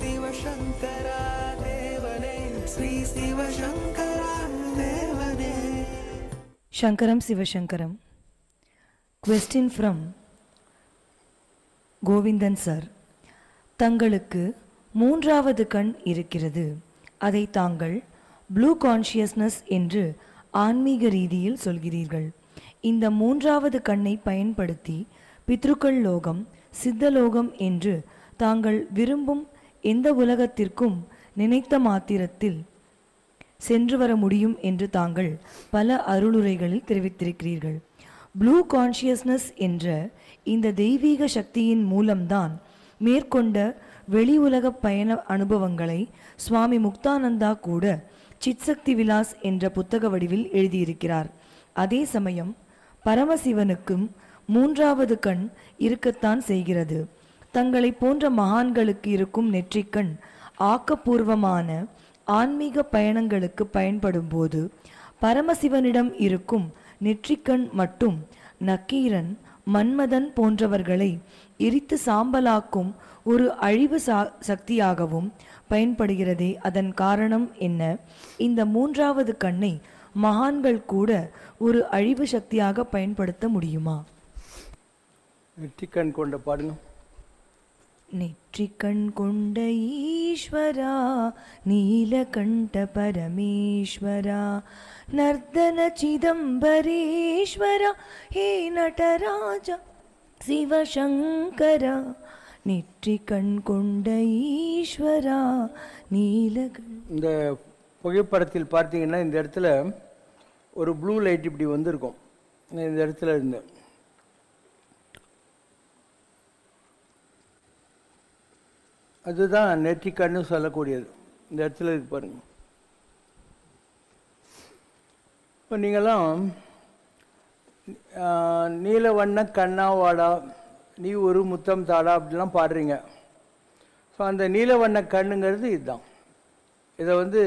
சிவசங்கரா தேவனே ஸ்ரீ சிவசங்கரா தேவனே. சங்கரம் சிவசங்கரம். Question from Govindan sir. தங்களுக்கு மூன்றாவது கண் இருக்கிறது. அதை தாங்கள் ப்ளூ கான்ஷியஸ்னஸ் என்று ஆன்மீக ரீதியில் சொல்கிறீர்கள். இந்த மூன்றாவது கண்ணை பயன்படுத்தி பித்ருக்கள் லோகம், சித்தலோகம் என்று தாங்கள் விரும்பும் எந்த உலகத்திற்கும் நினைத்த மாத்திரத்தில் சென்று வர முடியும் என்று தாங்கள் பல அருளுரைகளில் தெரிவித்திருக்கிறீர்கள். ப்ளூ கான்ஷியஸ்னஸ் என்ற இந்த தெய்வீக சக்தியின் மூலம்தான் மேற்கொண்ட வெளி உலக பயண அனுபவங்களை சுவாமி முக்தானந்தா கூட சித்சக்தி விலாஸ் என்ற புத்தக வடிவில் எழுதியிருக்கிறார். அதே சமயம் பரமசிவனுக்கும் மூன்றாவது கண் இருக்கத்தான் செய்கிறது. தங்களை போன்ற மகான்களுக்கு இருக்கும் நெற்றிக்கண் ஆக்கப்பூர்வமான ஆன்மீக பயணங்களுக்கு பயன்படும் போது பரமசிவனிடம் இருக்கும் நெற்றிக்கண் மட்டும் நக்கீரன், மன்மதன் போன்றவர்களை எரித்து சாம்பலாக்கும் ஒரு அழிவு சக்தியாகவும் பயன்படுகிறதே, அதன் காரணம் என்ன? இந்த மூன்றாவது கண்ணை மகான்கள் கூட ஒரு அழிவு சக்தியாக பயன்படுத்த முடியுமா? நெற்றிக்கண் கொண்ட பாடுங்க. நெற்றிக்கண் கொண்ட ஈஸ்வரா நீலகண்ட பரமேஸ்வரா நர்தன சிதம்பரேஸ்வரா ஹே நடராஜா சிவசங்கரா. நெற்றிக்கண் கொண்ட ஈஸ்வரா நீலகண்ட. இந்த புகைப்படத்தில் பார்த்தீங்கன்னா இந்த இடத்துல ஒரு ப்ளூ லைட் இப்படி வந்திருக்கும். இந்த இடத்துல இருந்து அதுதான் நெற்றிக்கண்ணு சொல்லக்கூடியது. இந்த இடத்துல இருக்கு பாருங்க. இப்போ நீங்களாம் நீல வண்ண கண்ணா வாடா நீ ஒரு முத்தம் தாடா அப்படிலாம் பாடுறீங்க. ஸோ அந்த நீல வண்ண கண்ணுங்கிறது இதுதான். இதை வந்து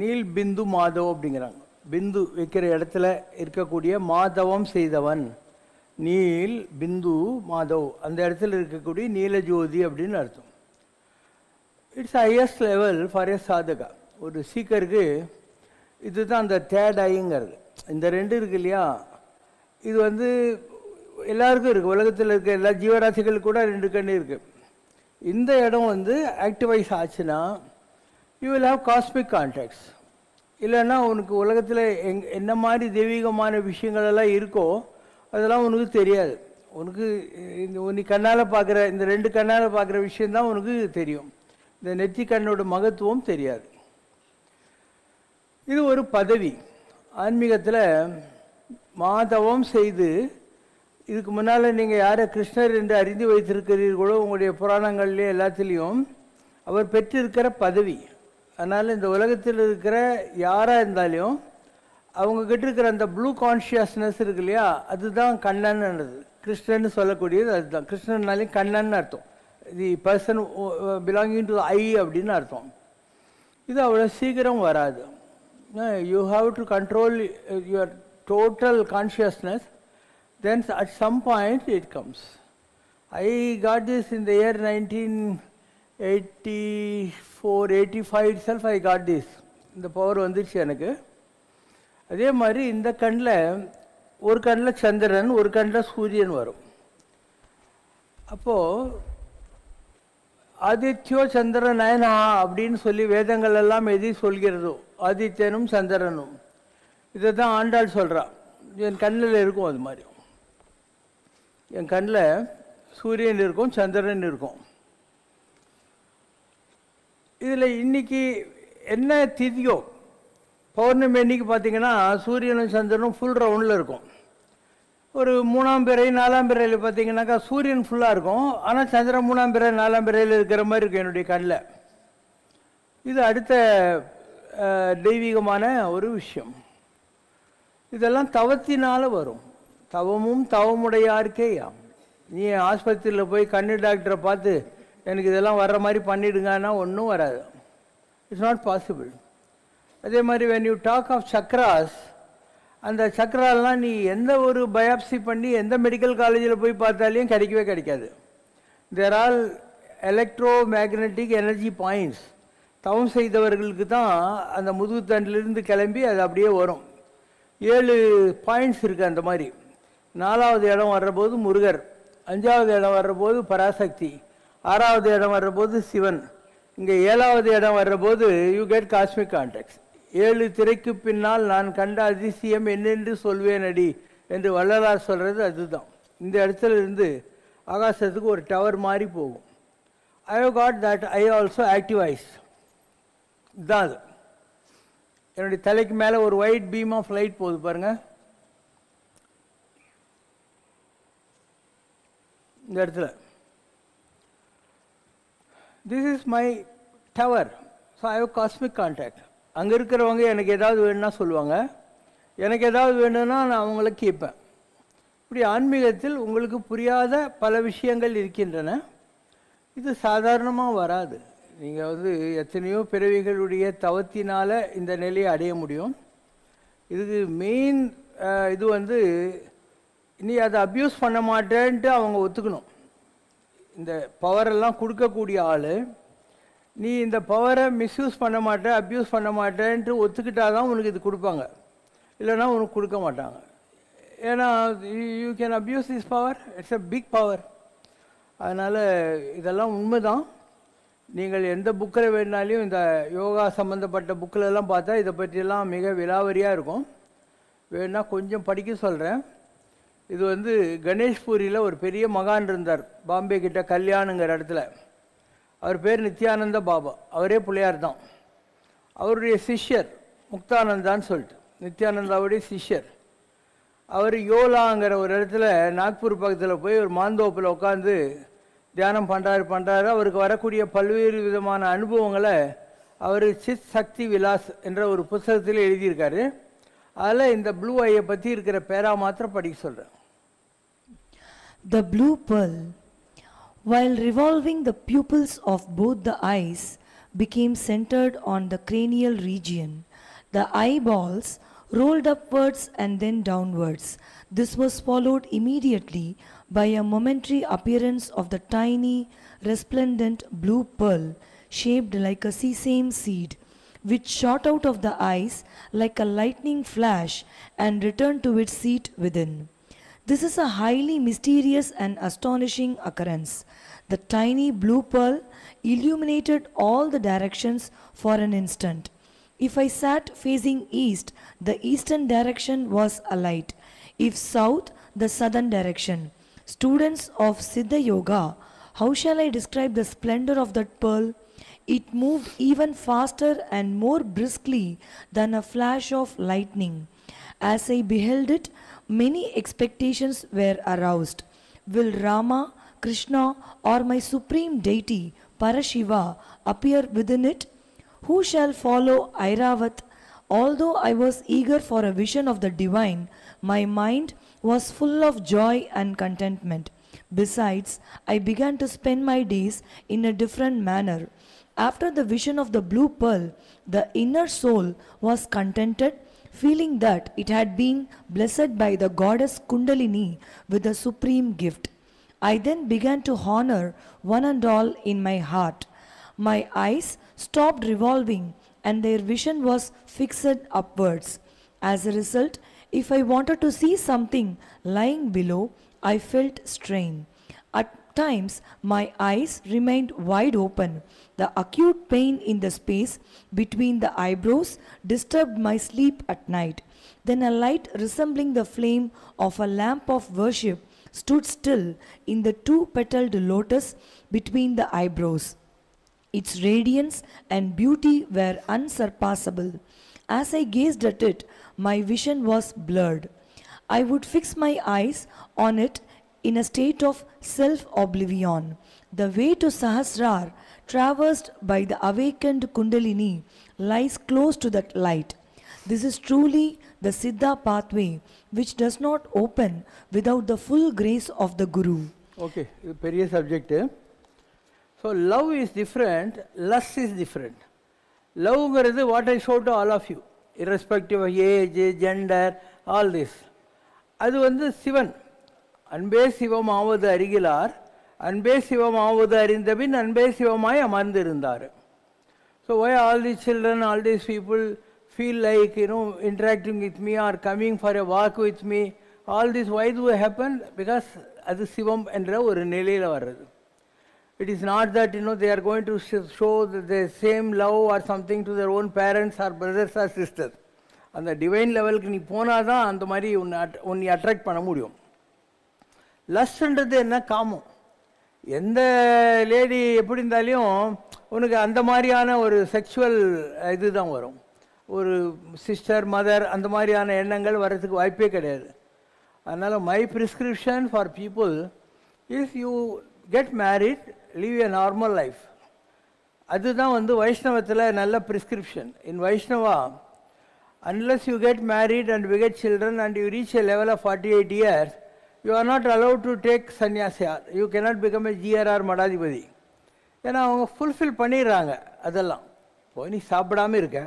நீல் பிந்து மாதவ் அப்படிங்கிறாங்க. பிந்து வைக்கிற இடத்துல இருக்கக்கூடிய மாதவம் செய்தவன் நீல் பிந்து மாதவ், அந்த இடத்துல இருக்கக்கூடிய நீலஜோதி அப்படின்னு அர்த்தம். It's highest level for a sadhaka. ஒரு சீக்கருக்கு இதுதான் அந்த தேர்ட் ஐங்கிறது. இந்த ரெண்டு இருக்கு இல்லையா, இது வந்து எல்லாருக்கும் இருக்குது. உலகத்தில் இருக்க எல்லா ஜீவராசிகளுக்கு கூட ரெண்டு கண்ணு இருக்குது. இந்த இடம் வந்து ஆக்டிவைஸ் ஆச்சுன்னா you will have cosmic contacts. இல்லைன்னா உனக்கு உலகத்தில் என்ன மாதிரி தெய்வீகமான விஷயங்கள் எல்லாம் இருக்கோ அதெல்லாம் உனக்கு தெரியாது. உனக்கு நீ கண்ணால் பார்க்குற இந்த ரெண்டு கண்ணால் பார்க்குற விஷயந்தான் உனக்கு தெரியும். இந்த நெற்றி கண்ணோட மகத்துவம் தெரியாது. இது ஒரு பதவி. ஆன்மீகத்தில் மாதவம் செய்து இதுக்கு முன்னால் நீங்கள் யாரை கிருஷ்ணர் என்று அறிந்து வைத்திருக்கிறீர்களோ உங்களுடைய புராணங்கள்லேயே எல்லாத்துலேயும் அவர் பெற்றிருக்கிற பதவி. அதனால் இந்த உலகத்தில் இருக்கிற யாராக இருந்தாலும் அவங்கக்கிட்ட இருக்கிற அந்த ப்ளூ கான்ஷியஸ்னஸ் இருக்கு இல்லையா, அதுதான் கண்ணன்ன்றது. கிருஷ்ணன்னு சொல்லக்கூடியது அதுதான். கிருஷ்ணன்னாலே கண்ணன் அர்த்தம். தி பர்சன் பிலாங்கிங் டு ஐ அப்படின்னு அர்த்தம். இது அவ்வளோ சீக்கிரம் வராது. You have to control your total consciousness. Then at some point it comes. I got this in the year 1984-85 itself. I got this. இந்த பவர் வந்துடுச்சு எனக்கு. அதே மாதிரி இந்த கண்ணில் ஒரு கண்ணில் சந்திரன் ஒரு கண்ணில் சூரியன் வரும். அப்போது ஆதித்யோ சந்திர நயனா அப்படின்னு சொல்லி வேதங்கள் எல்லாம் எது சொல்கிறதோ ஆதித்யனும் சந்திரனும் இதை தான் ஆண்டாள் சொல்கிறா. என் கண்ணில் இருக்கும். அது மாதிரி என் கண்ணில் சூரியன் இருக்கும், சந்திரன் இருக்கும். இதில் இன்னைக்கு என்ன திதியோ பௌர்ணமி அன்னைக்கு பார்த்தீங்கன்னா சூரியனும் சந்திரனும் ஃபுல் ரவுண்டில் இருக்கும். ஒரு 3ஆம் பிறை 4ஆம் பிறையில் பார்த்தீங்கன்னாக்கா சூரியன் ஃபுல்லாக இருக்கும், ஆனால் சந்திரன் 3ஆம் பிறை 4ஆம் பிறையில் இருக்கிற மாதிரி இருக்கும் என்னுடைய கண்ணில். இது அடுத்த தெய்வீகமான ஒரு விஷயம். இதெல்லாம் தவத்தினால் வரும். தவமும் தவமுடையாருக்கே யாம். நீ ஆஸ்பத்திரியில் போய் கண்ணு டாக்டரை பார்த்து எனக்கு இதெல்லாம் வர்ற மாதிரி பண்ணிடுங்கன்னா ஒன்றும் வராது. It's not possible. அதே மாதிரி when you talk of chakras, அந்த சக்கராலாம் நீ எந்த ஒரு பயாப்சி பண்ணி எந்த மெடிக்கல் காலேஜில் போய் பார்த்தாலையும் கிடைக்கவே கிடைக்காது. There all electromagnetic energy points. தவம் செய்தவர்களுக்கு தான் அந்த முதுகுத்தண்டிலிருந்து கிளம்பி அது அப்படியே வரும். 7 பாயிண்ட்ஸ் இருக்குது அந்த மாதிரி. 4வது இடம் வர்றபோது முருகர், 5வது இடம் வர்றபோது பராசக்தி, 6வது இடம் வர்றபோது சிவன், இங்கே 7வது இடம் வர்றபோது யூ கெட் காஸ்மிக் கான்டாக்ட்ஸ். 7 திரைக்கு பின்னால் நான் கண்ட அதிசயம் என்னென்று சொல்வேன் அடி என்று வள்ளலார் சொல்கிறது அதுதான். இந்த இடத்துல இருந்து ஆகாசத்துக்கு ஒரு டவர் மாதிரி போகும். I have got that I also activise. இதுதான் அது. என்னுடைய தலைக்கு மேலே ஒரு ஒயிட் பீம் ஆஃப் லைட் போகுது பாருங்கள், இந்த இடத்துல. This is my tower. So I have cosmic contact. அங்கே இருக்கிறவங்க எனக்கு ஏதாவது வேணும்னா சொல்லுவாங்க, எனக்கு ஏதாவது வேணும்னா நான் அவங்கள கேட்பேன். இப்படி ஆன்மீகத்தில் உங்களுக்கு புரியாத பல விஷயங்கள் இருக்கின்றன. இது சாதாரணமாக வராது. நீங்கள் வந்து எத்தனையோ பிறவிகளுடைய தவத்தினால் இந்த நிலையை அடைய முடியும். இதுக்கு மெயின் இது வந்து நீ அதை அப்யூஸ் பண்ண மாட்டேன்ட்டு அவங்க ஒத்துக்கணும். இந்த பவரெல்லாம் கொடுக்கக்கூடிய ஆள், நீ இந்த பவரை மிஸ்யூஸ் பண்ண மாட்டேன், அப்யூஸ் பண்ண மாட்டேன்ட்டு ஒத்துக்கிட்டால் தான் உனக்கு இது கொடுப்பாங்க, இல்லைன்னா உனக்கு கொடுக்க மாட்டாங்க. ஏன்னா you can abuse this power, it's a big power. அதனால் இதெல்லாம் உண்மைதான். நீங்கள் எந்த புக்கில் வேணாலையும் இந்த யோகா சம்மந்தப்பட்ட புக்கிலெல்லாம் பார்த்தா இதை பற்றியெல்லாம் மிக விலாவரியாக இருக்கும். வேணா கொஞ்சம் படிக்க சொல்கிறேன். இது வந்து கணேஷ்பூரியில் ஒரு பெரிய மகான் இருந்தார், பாம்பே கிட்ட கல்யாணுங்கிற இடத்துல. அவர் பேர் நித்யானந்த பாபா, அவரே பிள்ளையார் தான். அவருடைய சிஷ்யர் முக்தானந்தான்னு சொல்லிட்டு, நித்யானந்தாவுடைய சிஷ்யர். அவர் யோலாங்கிற ஒரு இடத்துல நாக்பூர் பக்கத்தில் போய் ஒரு மாந்தோப்பில் உட்காந்து தியானம் பண்ணுறாரு. அவருக்கு வரக்கூடிய பல்வேறு விதமான அனுபவங்களை அவர் சித் சக்தி விலாஸ் என்ற ஒரு புத்தகத்தில் எழுதியிருக்காரு. அதில் இந்த ப்ளூ ஐயை பற்றி இருக்கிற பேரா மாத்திரம் படிக்க சொல்கிறேன். The blue pearl, while revolving, the pupils of both the eyes became centered on the cranial region. The eyeballs rolled upwards and then downwards. This was followed immediately by a momentary appearance of the tiny, resplendent blue pearl, shaped like a sesame seed, which shot out of the eyes like a lightning flash and returned to its seat within. This is a highly mysterious and astonishing occurrence. The tiny blue pearl illuminated all the directions for an instant. If I sat facing east, the eastern direction was alight. If south, the southern direction. Students of Siddha Yoga, how shall I describe the splendor of that pearl? It moved even faster and more briskly than a flash of lightning. As I beheld it, many expectations were aroused. Will Rama, Krishna, or my supreme deity, Parashiva, appear within it? Who shall follow Airavat? Although I was eager for a vision of the divine, my mind was full of joy and contentment. Besides, I began to spend my days in a different manner. After the vision of the blue pearl, the inner soul was contented, feeling that it had been blessed by the goddess Kundalini with a supreme gift. I then began to honor one and all in my heart. My eyes stopped revolving and their vision was fixed upwards. As a result, if I wanted to see something lying below, I felt strain. At times, my eyes remained wide open. The acute pain in the space between the eyebrows disturbed my sleep at night. Then a light resembling the flame of a lamp of worship stood still in the 2-petaled lotus between the eyebrows. Its radiance and beauty were unsurpassable. As I gazed at it, my vision was blurred. I would fix my eyes on it in a state of self-oblivion. The way to Sahasrar, traversed by the awakened Kundalini, lies close to that light. This is truly the Siddha pathway, which does not open without the full grace of the Guru. Okay, பெரிய subject. So love is different, lust is different. லவ்ங்கிறது what I show to all of you, irrespective of age, gender, all this. அது வந்து சிவன், அன்பே சிவமாவது அருகிலார் அன்பே சிவம் ஆவது அறிந்தபின் அன்பே சிவமாய் அமர்ந்திருந்தார். So why all these children, all these people feel like, interacting with me or coming for a walk with me, all this why do happen? Because அது சிவம் என்ற ஒரு நிலையில் வர்றது. It is not that they are going to show the same love or something to their own parents or brothers or sisters. அந்த divine லெவலுக்கு நீ போனால் தான் அந்த மாதிரி உன்னை அட்ராக்ட் பண்ண முடியும். லஸ்ட்ன்றது என்ன? காமம். எந்த லேடி எப்படி இருந்தாலும் உனக்கு அந்த மாதிரியான ஒரு செக்ஷுவல் இது தான் வரும். ஒரு சிஸ்டர், மதர் அந்த மாதிரியான எண்ணங்கள் வர்றதுக்கு வாய்ப்பே கிடையாது. அதனால் my prescription for people is you get married, live a normal life. அதுதான் வைஷ்ணவத்தில் நல்ல prescription. In Vaishnava, unless you get married and beget children and you reach a level of 48 years, you are not allowed to take sannyasa. You cannot become a GRR மடாதிபதி. ஏன்னா அவங்க fulfil பண்ணிடுறாங்க அதெல்லாம். இப்போ நீ சாப்பிடாமல் இருக்க,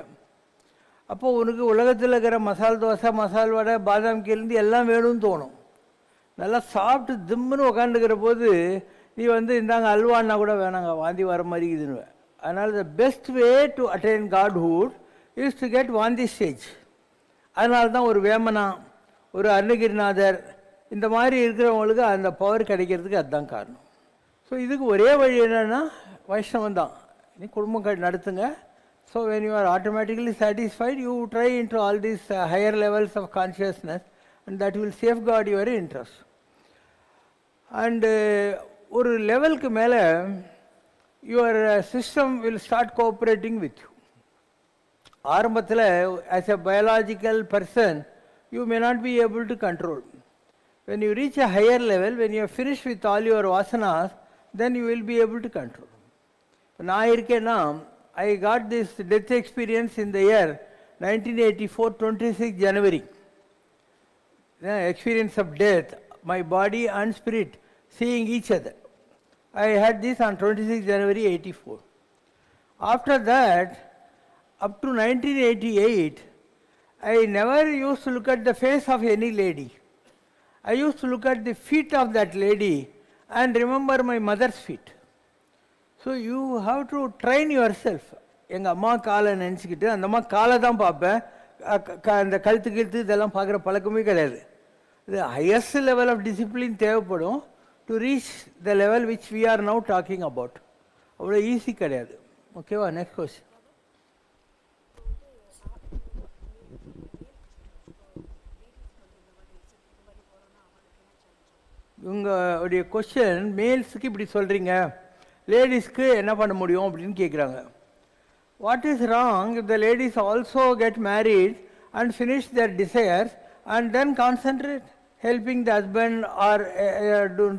அப்போது உனக்கு உலகத்தில் இருக்கிற மசால் தோசை, மசால் வடை, பாதாம் கீழ்ந்து எல்லாம் வேணும்னு தோணும். நல்லா சாப்பிட்டு திம்முன்னு உக்காந்துக்கிற போது நீ இந்தாங்க அல்வான்னா கூட வேணாங்க, வாந்தி வர மாதிரி இதுன்னு. அதனால் the best way to attain godhood is to get வாந்தி ஸ்டேஜ். அதனால தான் ஒரு வேமனா, ஒரு அருணகிரிநாதர் இந்த மாதிரி இருக்கிறவங்களுக்கு அந்த பவர் கிடைக்கிறதுக்கு அதுதான் காரணம். ஸோ இதுக்கு ஒரே வழி என்னென்னா வைஷ்ணவம் தான். நீ குடும்பம் நடத்துங்க. So when you are automatically satisfied, you try into all these higher levels of consciousness and that will safeguard your interest. And ஒரு லெவலுக்கு மேலே your system will start cooperating with you. ஆரம்பத்தில் as a biological person you may not be able to control. When you reach a higher level, when you are finished with all your vasanas, then you will be able to control. நான் இருக்கேன்னா, I got this death experience in the year 1984, 26 January. The experience of death, my body and spirit seeing each other. I had this on 26 January 84. After that, up to 1988, I never used to look at the face of any lady. I used to look at the feet of that lady and remember my mother's feet. So you have to train yourself. எங்கள் அம்மா காலை நினச்சிக்கிட்டு அந்த அம்மா காலை தான் பார்ப்பேன். அந்த கழுத்து கிழுத்து இதெல்லாம் பார்க்குற பழக்கமே கிடையாது. இது ஹையஸ்ட் லெவல் ஆஃப் டிசிப்ளின் தேவைப்படும் to reach the level which we are now talking about. அவ்வளோ ஈஸி கிடையாது. ஓகேவா? Next question. உங்களுடைய கொஸ்டின் மேல்ஸுக்கு இப்படி சொல்கிறீங்க, லேடிஸ்க்கு என்ன பண்ண முடியும் அப்படின்னு கேட்குறாங்க. What is wrong if the ladies also get married and finish their desires and then concentrate helping the husband or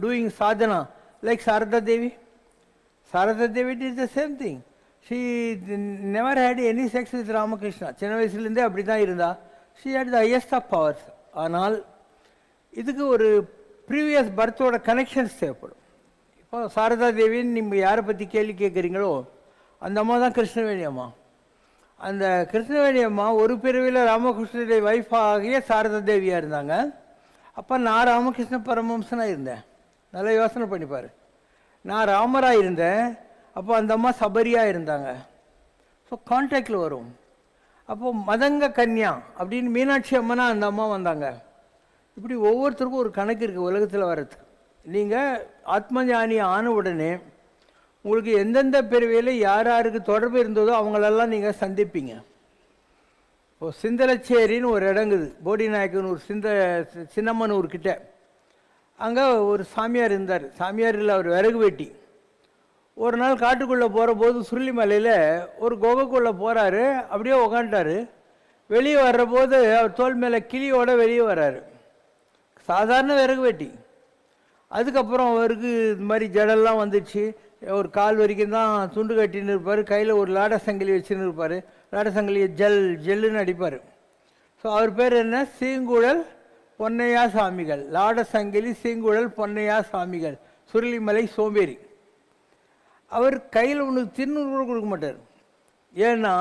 doing sadhana like Sarada Devi? Sarada Devi it is the same thing. She never had any sex with Ramakrishna. சின்ன வயசுலேருந்தே அப்படி தான் இருந்தா. She had the highest of powers. ஆனால் இதுக்கு ஒரு previous பர்த்தோட connections தேவைப்படும். இப்போ சாரதா தேவின்னு நீங்கள் யாரை பற்றி கேள்வி கேட்குறீங்களோ அந்த அம்மா தான் கிருஷ்ணவேணி அம்மா. அந்த கிருஷ்ணவேணி அம்மா ஒரு பிரிவில் ராமகிருஷ்ணனுடைய வைஃப் ஆகிய சாரதா தேவியாக இருந்தாங்க. அப்போ நான் ராமகிருஷ்ண பரமஹம்சனாக இருந்தேன். நல்லா யோசனை பண்ணிப்பார். நான் ராமராக இருந்தேன், அப்போ அந்த அம்மா சபரியாக இருந்தாங்க. ஸோ கான்டாக்டில் வரும். அப்போது மதங்க கன்யா அப்படின்னு மீனாட்சி அம்மனா அந்த அம்மா வந்தாங்க. இப்படி ஒவ்வொருத்தருக்கும் ஒரு கணக்கு இருக்குது உலகத்தில் வர்றதுக்கு. நீங்கள் ஆத்மஞானி ஆன உடனே உங்களுக்கு எந்தெந்த பிரிவையில் யார் யாருக்கு தொடர்பு இருந்ததோ அவங்களெல்லாம் நீங்கள் சந்திப்பீங்க. இப்போ சிந்தலச்சேரின்னு ஒரு இடங்குது, போடிநாயக்கனூர், சின்னம்மனூர்கிட்ட. அங்கே ஒரு சாமியார் இருந்தார். சாமியார் இல்லை, அவர் விறகு வெட்டி. ஒரு நாள் காட்டுக்குள்ளே போகிற போது சுருளிமலையில் ஒரு குகைக்குள்ளே போகிறாரு. அப்படியே உக்காண்டாரு. வெளியே வர்ற போது அவர் தோல் மேலே கிளியோட வெளியே வர்றாரு. சாதாரண விறகு வெட்டி. அதுக்கப்புறம் அவருக்கு இது மாதிரி ஜடெல்லாம் வந்துடுச்சு. ஒரு கால் வரைக்கும் தான் துண்டு கட்டின்னு இருப்பார். கையில் ஒரு லாட சங்கிலி வச்சுன்னு இருப்பார். லாட சங்கிலியை ஜல்லுன்னு அடிப்பார். ஸோ அவர் பேர் என்ன? சீங்குழல் பொன்னையா சாமிகள். லாட சங்கிலி சீங்குழல் பொன்னையா சாமிகள், சுருளிமலை சோம்பேறி. அவர் கையில் உனக்கு திருநூறு கூட கொடுக்க மாட்டார். ஏன்னா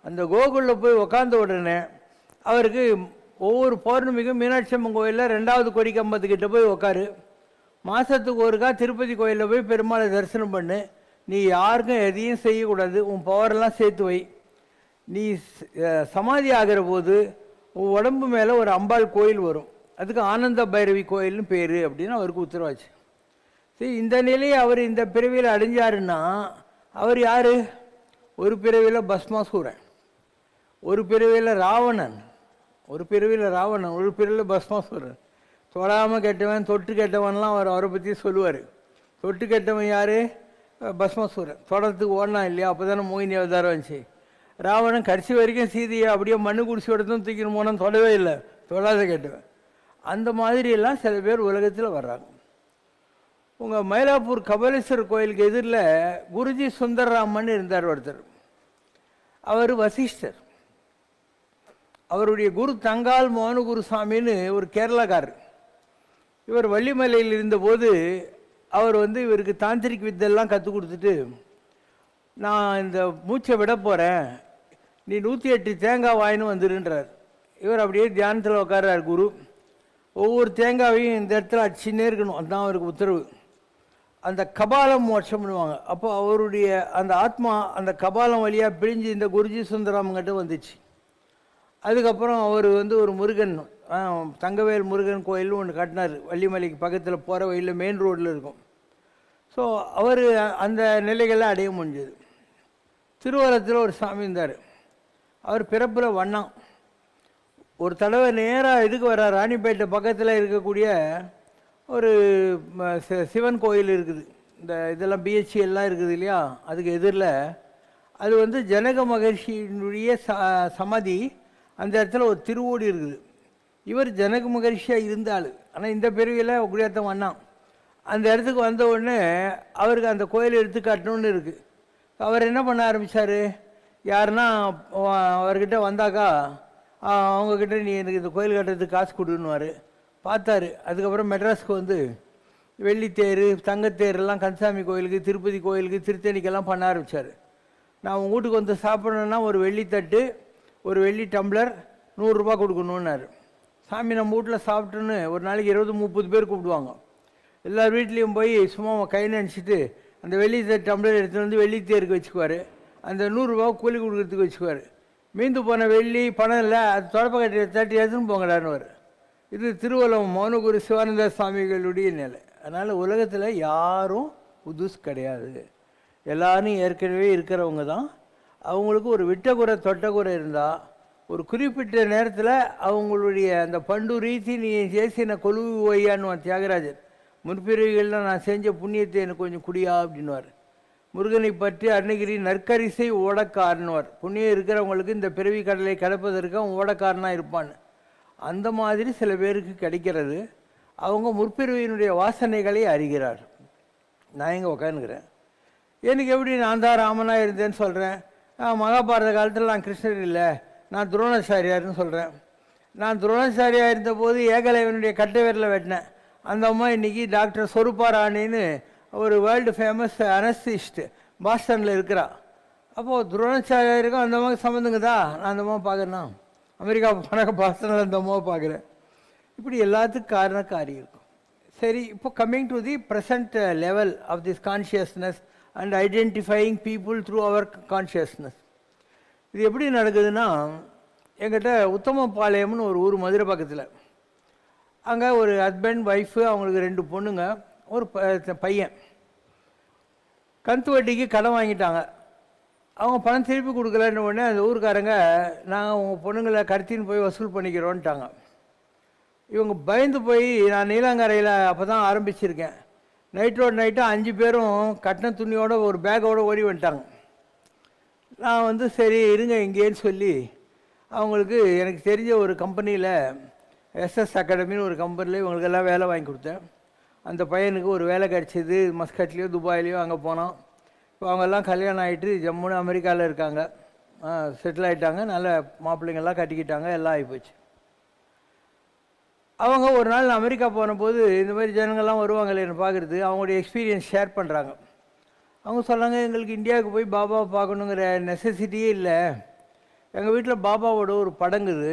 அந்த கோகுலில் போய் உக்காந்த உடனே அவருக்கு ஒவ்வொரு பௌர்ணமிக்கும் மீனாட்சி அம்மன் கோயிலில் 2வது கொடி கம்பத்துக்கிட்ட போய் உக்காரு. மாதத்துக்கு ஒருக்கா திருப்பதி கோயிலில் போய் பெருமாளை தரிசனம் பண்ணு. நீ யாருக்கும் எதையும் செய்யக்கூடாது, உன் பவரெல்லாம் சேர்த்து வை. நீ சமாதி ஆகிற போது உன் உடம்பு மேலே ஒரு அம்பாள் கோயில் வரும், அதுக்கு ஆனந்த பைரவி கோயில்னு பேர் அப்படின்னு அவருக்கு உத்தரவாச்சு. சரி, இந்த நிலையை அவர் இந்த பிறவியில் அடைஞ்சாருன்னா அவர் யார்? ஒரு பிறவியில் பஸ்மாசூரன், ஒரு பிறவியில் ராவணன், ஒரு பிறவியில் பஸ்மாசூரன். தொடாமல் கெட்டவன் தொட்டு கெட்டவன்லாம் அவரை பற்றி சொல்லுவார். தொட்டு கெட்டவன் யார்? பஸ்மாசூரன். தொடர்றதுக்கு ஓடனான் இல்லையா, அப்போ தானே மோகினி அவதாரம் வந்துச்சு. ராவணன் கடைசி வரைக்கும் சீதையை அப்படியே மண்ணு குடிச்சு எடுத்தும் தூக்கின்னு போனான், தொடவே இல்லை, தொடாத கெட்டவன். அந்த மாதிரியெல்லாம் சில பேர் உலகத்தில் வர்றாங்க. உங்கள் மயிலாப்பூர் கபாலீஸ்வரர் கோயிலுக்கு எதிரில் குருஜி சுந்தரராமன் இருந்தார் ஒருத்தர். அவர் வசிஷ்டர். அவருடைய குரு தங்கால் மோகனகுரு சாமின்னு ஒரு கேரளாக்காரர். இவர் வள்ளிமலையில் இருந்தபோது அவர் இவருக்கு தாந்திரிக் வித்தெல்லாம் கற்றுக் கொடுத்துட்டு, நான் இந்த மூச்சை விட போகிறேன், நீ 108 தேங்காய் வாயின்னு வந்துருன்றார். இவர் அப்படியே தியானத்தில் உட்கார்றார் குரு. ஒவ்வொரு தேங்காவையும் இந்த இடத்துல அடிச்சுன்னே இருக்கணும், அதுதான் அவருக்கு உத்தரவு. அந்த கபாலம் மோட்சம் பண்ணுவாங்க. அப்போ அவருடைய அந்த ஆத்மா அந்த கபாலம் வழியாக பிழிஞ்சு இந்த குருஜி சுந்தராமங்கிட்ட வந்துச்சு. அதுக்கப்புறம் அவர் ஒரு முருகன், தங்கவேல் முருகன் கோயில்னு ஒன்று கட்டினார், வள்ளிமலைக்கு பக்கத்தில் போகிற வழியில் மெயின் ரோட்டில் இருக்கும். ஸோ அவர் அந்த நிலைகளை அடைய முடிஞ்சது. திருவரத்தில் ஒரு சாமி இருந்தார், அவர் பிறப்பில் வண்ணான். ஒரு தடவை நேராக இதுக்கு வர ராணிப்பேட்டை பக்கத்தில் இருக்கக்கூடிய ஒரு சிவன் கோயில் இருக்குது, இந்த இதெல்லாம் பிஹெச்சி எல்லாம் இருக்குது இல்லையா, அதுக்கு எதிரில் அது ஜனக மகர்ஷியினுடைய சமாதி. அந்த இடத்துல ஒரு திருவோடி இருக்குது. இவர் ஜனக மகர்ஷியாக இருந்தாள், ஆனால் இந்த பிறவியில் குடியாத்தம் வண்ணான். அந்த இடத்துக்கு வந்த உடனே அவருக்கு அந்த கோயில் எடுத்து கட்டணுன்னு இருக்குது. அவர் என்ன பண்ண ஆரம்பித்தார், யாருன்னா அவர்கிட்ட வந்தாக்கா அவங்கக்கிட்ட நீ எனக்கு இந்த கோயில் கட்டுறதுக்கு காசு கொடுன்னுவார். பார்த்தாரு. அதுக்கப்புறம் மெட்ராஸுக்கு வெள்ளித்தேர் தங்கத்தேரெல்லாம் கந்தசாமி கோயிலுக்கு திருப்பதி கோயிலுக்கு திருத்தணிக்கெல்லாம் பண்ண ஆரம்பித்தார். நான் உங்கள் வீட்டுக்கு சாப்பிட்ணுன்னா ஒரு வெள்ளித்தட்டு ஒரு வெள்ளி டம்ளர் 100 ரூபா கொடுக்கணுன்னாரு. சாமி நம்ம வீட்டில் சாப்பிட்டுன்னு ஒரு நாளைக்கு 20-30 பேர் கூப்பிடுவாங்க. எல்லார் வீட்லேயும் போய் சும்மா கை நினச்சிட்டு அந்த வெள்ளி டம்ளர் எடுத்துகிட்டு வெள்ளித்தேருக்கு வச்சுக்குவார். அந்த 100 ரூபா கூலி கொடுக்குறதுக்கு வச்சுக்குவார். மீந்து போன வெள்ளி பணம் இல்லை, அது தொடப்ப கட்டி தட்டி எடுத்துன்னு போங்கடான்னு. இது திருவள்ளம் மௌனகுரு சிவானந்த சுவாமிகளுடைய நிலை. அதனால் உலகத்தில் யாரும் புதுசு கிடையாது, எல்லாரும் ஏற்கனவே இருக்கிறவங்க தான். அவங்களுக்கு ஒரு விட்டகுறை தொட்டகுறை இருந்தால் ஒரு குறிப்பிட்ட நேரத்தில் அவங்களுடைய அந்த பண்டு ரீதி நீ చేసిన கொலுவு ஓய்யான்னு தியாகராஜர், முற்பிறவிகளில் நான் செஞ்ச புண்ணியத்தை எனக்கு கொஞ்சம் குடியா அப்படின்வார். முருகனை பற்றி அருணகிரி நற்கரிசை ஓடக்காரன்வார். புண்ணியம் இருக்கிறவங்களுக்கு இந்த பிறவி கடலை கடப்பதற்கு அவன் ஓடக்காரனாக இருப்பான். அந்த மாதிரி சில பேருக்கு கிடைக்கிறது. அவங்க முற்பிறவியினுடைய வாசனைகளை அறிகிறார். நான் எங்கே உட்காந்துக்கிறேன், எனக்கு எப்படி நான் தான் ராமனாக இருந்தேன்னு சொல்கிறேன். மகாபாரத காலத்தில் நான் கிருஷ்ணர் இல்லை, நான் துரோணாச்சாரியார்னு சொல்கிறேன். நான் துரோணாச்சாரியாக இருந்தபோது ஏகலைவனுடைய கட்டை விரலை வெட்டினேன். அந்த அம்மா இன்றைக்கி டாக்டர் சொரூபா ராணின்னு ஒரு வேர்ல்டு ஃபேமஸ் அனஸ்திஸ்ட் பாஸ்டனில் இருக்கிறா. அப்போது துரோணாச்சாரியாருக்கும் அந்த அம்மாவுக்கு சம்மந்தங்க தான். நான் அந்த அம்மா பார்க்குறேன்னா அமெரிக்கா போனாக்க பாஸ்டனில் அந்த அம்மாவை பார்க்குறேன். இப்படி எல்லாத்துக்கும் காரணக்காரி இருக்கும். சரி, இப்போ coming to the present level of this consciousness and identifying people through our consciousness. இது எப்படி நடக்குதுன்னா, எங்கிட்ட உத்தமபாளையம்னு ஒரு ஊர் மதுரை பக்கத்தில். அங்கே ஒரு ஹஸ்பண்ட் ஒய்ஃபு, அவங்களுக்கு 2 பொண்ணுங்க, ஒரு பையன். கந்து வட்டிக்கு கடன் வாங்கிட்டாங்க. அவங்க பணம் திருப்பி கொடுக்கலன்னு உடனே அந்த ஊருக்காரங்க நாங்கள் உங்கள் பொண்ணுங்களை கடத்தின்னு போய் வசூல் பண்ணிக்கிறோன்ட்டாங்க. இவங்க பயந்து போய், நான் நீலாங்கரையில் அப்போ தான் ஆரம்பிச்சிருக்கேன், நைட்டோட நைட்டாக 5 பேரும் கட்டின துணியோட ஒரு பேக்கோடு ஓடி வந்துட்டாங்க. நான் சரி இருங்க இங்கேன்னு சொல்லி அவங்களுக்கு எனக்கு தெரிஞ்ச ஒரு கம்பெனியில் எஸ்எஸ் அகாடமின்னு ஒரு கம்பெனியில் இவங்களுக்கெல்லாம் வேலை வாங்கி கொடுத்தேன். அந்த பையனுக்கு ஒரு வேலை கிடச்சிது, மஸ்கட்லேயோ துபாயிலையோ. அங்கே போனோம். இப்போ அவங்கெல்லாம் கல்யாணம் ஆகிட்டு ஜம்முன்னு அமெரிக்காவில் இருக்காங்க, செட்டில் ஆகிட்டாங்க. நல்ல மாப்பிள்ளைங்கள்லாம் கட்டிக்கிட்டாங்க, எல்லாம் ஆகிப்போச்சு. அவங்க ஒரு நாள் அமெரிக்கா போனபோது இந்த மாதிரி ஜனங்கள்லாம் வருவாங்களே என்ன பார்க்குறது, அவங்களுடைய எக்ஸ்பீரியன்ஸ் ஷேர் பண்ணுறாங்க. அவங்க சொன்னாங்க, எங்களுக்கு இந்தியாவுக்கு போய் பாபாவை பார்க்கணுங்கிற நெசசிட்டியே இல்லை. எங்கள் வீட்டில் பாபாவோட ஒரு படங்குது,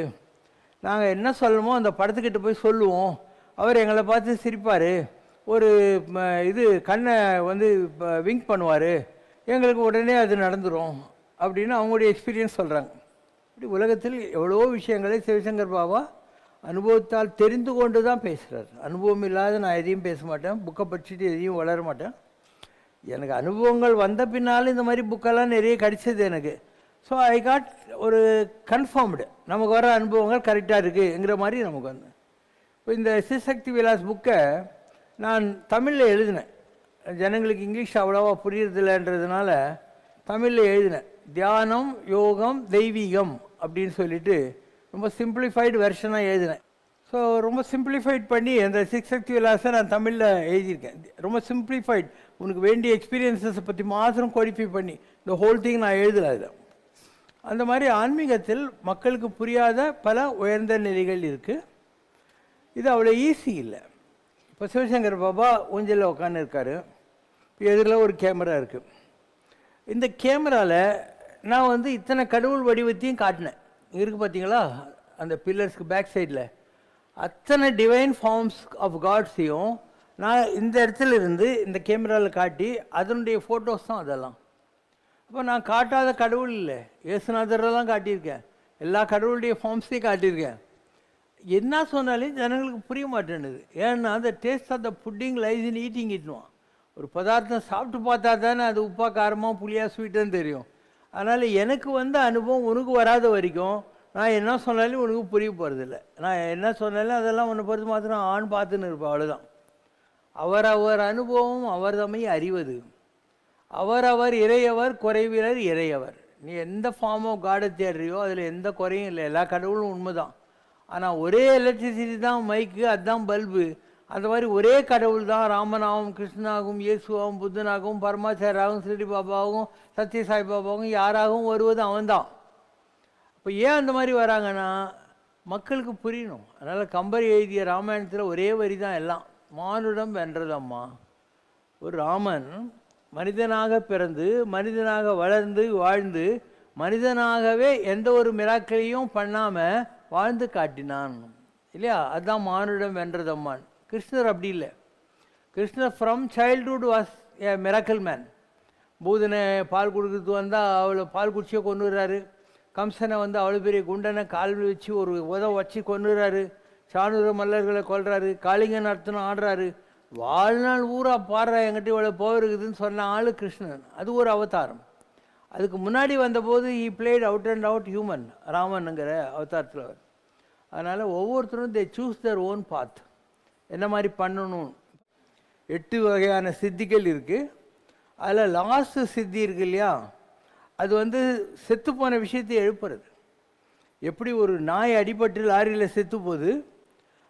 நாங்கள் என்ன சொல்லணுமோ அந்த படத்துக்கிட்ட போய் சொல்லுவோம், அவர் எங்களை பார்த்து சிரிப்பார், ஒரு இது கண்ணை வந்து விங்க் பண்ணுவார், எங்களுக்கு உடனே அது நடந்துடும் அப்படின்னு அவங்களுடைய எக்ஸ்பீரியன்ஸ் சொல்கிறாங்க. இப்படி உலகத்தில் எவ்வளோ விஷயங்களை சிவசங்கர் பாபா அனுபவத்தால் தெரிந்து கொண்டு தான் பேசுகிறார். அனுபவம் இல்லாத நான் எதையும் பேச மாட்டேன், புக்கை படிச்சுட்டு எதையும் வளர மாட்டேன். எனக்கு அனுபவங்கள் வந்த பின்னால் இந்த மாதிரி புக்கெல்லாம் நிறைய கிடைச்சது எனக்கு. ஸோ ஐ காட் ஒரு கன்ஃபார்ம்டு நமக்கு வர அனுபவங்கள் கரெக்டாக இருக்குங்கிற மாதிரி நமக்கு வந்து. இப்போ இந்த சிவசக்தி விலாஸ் புக்கை நான் தமிழில் எழுதினேன். ஜனங்களுக்கு இங்கிலீஷ் அவ்வளோவா புரியறதில்லைன்றதுனால தமிழில் எழுதினேன். தியானம், யோகம், தெய்வீகம் அப்படின்னு சொல்லிட்டு ரொம்ப சிம்பிளிஃபைடு வெர்ஷனாக எழுதினேன். ஸோ ரொம்ப சிம்பிளிஃபைட் பண்ணி அந்த சிவசக்தி விலாஸை நான் தமிழில் எழுதியிருக்கேன். ரொம்ப சிம்பிளிஃபைட், உனக்கு வேண்டிய எக்ஸ்பீரியன்ஸஸை பற்றி மாத்திரம் கோடிஃபை பண்ணி இந்த ஹோல் திங் நான் எழுதலை. அது அந்த மாதிரி ஆன்மீகத்தில் மக்களுக்கு புரியாத பல உயர்ந்த நிலைகள் இருக்குது. இது அவ்வளோ ஈஸி இல்லை. இப்போ சிவசங்கர் பாபா ஊஞ்சலில் உட்காந்து இருக்கார், எதிரில் ஒரு கேமரா இருக்குது. இந்த கேமராவில் நான் வந்து இத்தனை கடவுள் வடிவத்தையும் காட்டினேன். இருக்குது பார்த்தீங்களா அந்த பில்லர்ஸ்க்கு பேக் சைடில் அத்தனை டிவைன் ஃபார்ம்ஸ் ஆஃப் காட்ஸையும் நான் இந்த இடத்துல இருந்து இந்த கேமராவில் காட்டி அதனுடைய ஃபோட்டோஸ் தான் அதெல்லாம். அப்போ நான் காட்டாத கடவுள் இல்லை, இயேசுநாதரெல்லாம் காட்டியிருக்கேன், எல்லா கடவுளுடைய ஃபார்ம்ஸையும் காட்டியிருக்கேன். என்ன சொன்னாலும் ஜனங்களுக்கு புரிய மாட்டேன்னுது. ஏன்னா அந்த taste of the pudding lies in eating இட்னுவான். ஒரு பதார்த்தம் சாப்பிட்டு பார்த்தா தானே அது உப்பா காரமாக புளியாக ஸ்வீட்டுன்னு தெரியும். அதனால் எனக்கு வந்த அனுபவம் உனக்கு வராத வரைக்கும் நான் என்ன சொன்னாலும் உனக்கு புரிய போகிறதில்ல. நான் என்ன சொன்னாலும் அதெல்லாம் உன்னை பொறுத்து மாத்திரம் ஆண் பார்த்துன்னு இருப்பேன், அவ்வளோதான். அவர் அனுபவம் அவர் தம்மை அறிவது. அவர் இறையவர், குறைவிலர் இறையவர். நீ எந்த ஃபார்ம் ஆஃப் காடை தேடுறியோ அதில் எந்த குறையும் இல்லை, எல்லா கடவுளும் உண்மை தான். ஆனால் ஒரே எலக்ட்ரிசிட்டி தான் மைக்கு, அதுதான் பல்பு. அந்த மாதிரி ஒரே கடவுள் தான் ராமனாகவும் கிருஷ்ணனாகவும் இயேசுவாகவும் புத்தனாகவும் பரமாச்சாராகவும் ஸ்ரீ பாபாவும் சத்யசாய் பாபாவும் யாராகவும் வருவது அவன்தான். இப்போ ஏன் அந்த மாதிரி வராங்கன்னா மக்களுக்கு புரியணும். அதனால் கம்பர் எழுதிய ராமாயணத்தில் ஒரே வரி தான் எல்லாம், மானுடம் வென்றதம்மா. ஒரு ராமன் மனிதனாக பிறந்து மனிதனாக வளர்ந்து வாழ்ந்து மனிதனாகவே எந்த ஒரு மிராக்களையும் பண்ணாமல் வாழ்ந்து காட்டினான் இல்லையா? அதுதான் மானுடம் வென்றதம்மான். கிருஷ்ணர் அப்படி இல்லை. Krishnar from childhood was a miracle man. Putana பால் கொடுக்குறது வந்தால் அவளை பால் குடிச்சியே கொண்டுறாரு. கம்சனை வந்து அவ்வளோ பெரிய குண்டனை கால் வச்சு ஒரு உதவ வச்சு கொண்டுறாரு. சாணூர மல்லர்களை கொல்றாரு. காளிங்க நர்த்தனம் ஆடுறாரு. வாழ்நாள் ஊரா பாடுறா என்கிட்ட இவ்வளோ போயிருக்குதுன்னு சொன்ன ஆள் கிருஷ்ணன். அது ஒரு அவதாரம். அதுக்கு முன்னாடி வந்தபோது he played out and out human, ராமனுங்கிற அவதாரத்தில். அதனால் ஒவ்வொருத்தரும் தே சூஸ் தர் ஓன் பாத், என்ன மாதிரி பண்ணணும். 8 வகையான சித்திகள் இருக்குது. அதில் லாஸ்ட்டு சித்தி இருக்கு இல்லையா, அது வந்து செத்துப்போன விஷயத்தை எழுப்புறது. எப்படி ஒரு நாய் அடிபட்டு லாரியில் செத்து போகுது,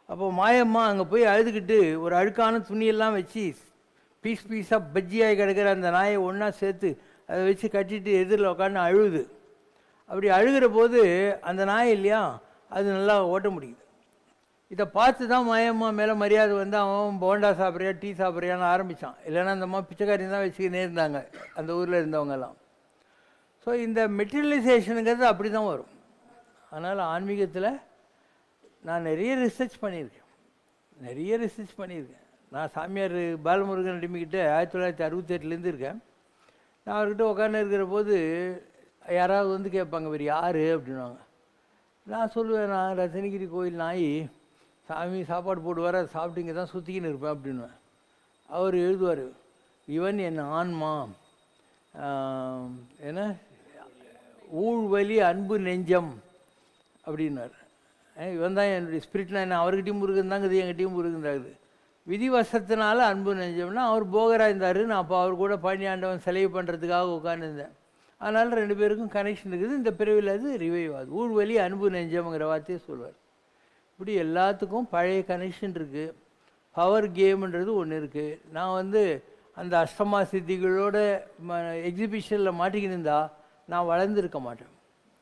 அப்போ மாயம்மா அங்கே போய் அழுதுகிட்டு ஒரு அழுக்கான துணியெல்லாம் வச்சு பீஸ் பீஸாக பஜ்ஜியாகி கிடக்கிற அந்த நாயை ஒன்றா சேர்த்து அதை வச்சு கட்டிட்டு எதிரில் உட்காந்து அழுகுது. அப்படி அழுகிற போது அந்த நாய் இல்லையா அது நல்லா ஓட்ட முடியுது. இதை பார்த்து தான் மாயம்மா மேலே மரியாதை வந்து அவன் போண்டா சாப்பிட்றியா டீ சாப்பிட்றியான்னு ஆரம்பித்தான். இல்லைன்னா அந்த அம்மா பிச்சைக்காரி தான் வச்சுக்கினே இருந்தாங்க அந்த ஊரில் இருந்தவங்கெல்லாம். ஸோ இந்த மெட்டீரியலைசேஷனுங்கிறது அப்படி தான் வரும். அதனால் ஆன்மீகத்தில் நான் நிறைய ரிசர்ச் பண்ணியிருக்கேன். நான் சாமியார் பாலமுருகன் அடிமைக்கிட்ட 1968 இருக்கேன். நான் அவர்கிட்ட உட்காந்து இருக்கிற போது யாராவது வந்து கேட்பாங்க வேறு யார் அப்படின்வாங்க. நான் சொல்லுவேன், நான் ரத்தனகிரி கோயில் நாய், சாமி சாப்பாடு போடுவார், அதை சாப்பிட்டு இங்கே தான் சுற்றிக்கின்னு இருப்பேன் அப்படின்வேன். அவர் எழுதுவார், இவன் என் ஆன்மா, என்ன ஊழ்வலி அன்பு நெஞ்சம் அப்படின்னார். இவன் தான் என்னுடைய ஸ்பிரிட்னா என்ன, அவர்கிட்டையும் முருகன் தாங்குது, என்கிட்டையும் முருகன் தாங்குது. விதிவசத்தினால அன்பு நெஞ்சம்னா அவர் போகராக இருந்தார். நான் அப்போ அவர் கூட பழனி ஆண்டவன் சிலைவு பண்ணுறதுக்காக உட்காந்துருந்தேன். அதனால் 2 பேருக்கும் கனெக்ஷன் இருக்குது. இந்த பிறவியில் அது ரிவைவ் ஆகுது. ஊழ்வலி அன்பு நெஞ்சம்ங்கிற வார்த்தையை சொல்வார். இப்படி எல்லாத்துக்கும் பழைய கனெக்ஷன் இருக்குது. பவர் கேம்ன்றது ஒன்று இருக்குது. நான் வந்து அந்த அஷ்டமா சித்திகளோட எக்ஸிபிஷனில் மாட்டிக்கின்னு இருந்தால் நான் வளர்ந்துருக்க மாட்டேன்.